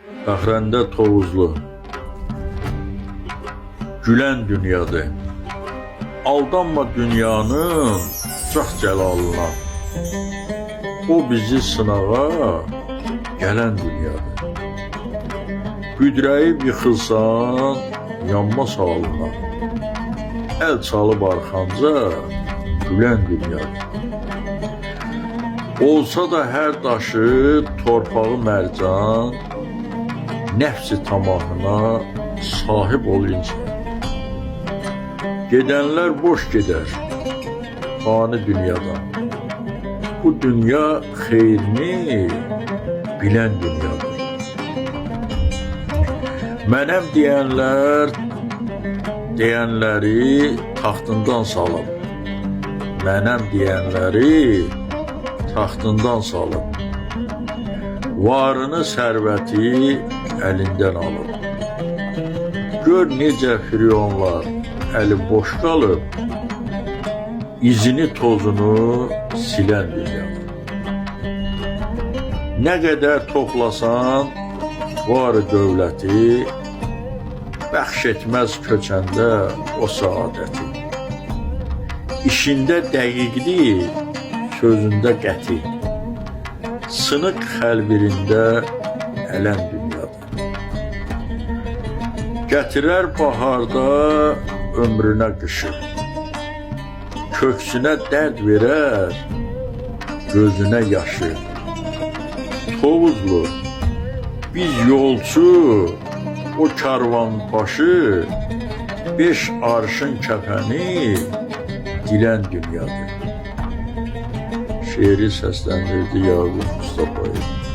Fəxrəndə Tovuzlu. Gülən dünyadır. Aldanma dünyanın çox cəlalına. O bizi sınağa gələn dünyadır. Büdrəyib yıxılsan yanmaz halına. Əl çalıb arxanca gülən dünyadır. Olsa da hər daşı torpağı mərcan, nəfsi tamahına sahib ol insan. Gedənlər boş gedər fani dünyadan. Bu dünya xeyrini bilən dünyadır. Mənəm deyənləri taxtından salıb. Mənəm deyənləri taxtından salıb. Varını, sərvəti əlindən alıb. Gör necə firyonlar əli boş qalıb, izini tozunu silən dünyadır. Nə qədər toplasan var dövləti, bəxş etməz köçəndə o saadəti. İşində dəqiqlik, sözündə qəti, sınıq xəlbirində ələn dünyadır. Gətirər baharda ömrünə qışı, köksünə dərd verər, gözünə yaşı. Tovuzlu, biz yolçu, o karvan başı, 5 arşın kəfəni dilən dünyadır. Şeiri səsləndirdi Yaqub Mustafayev.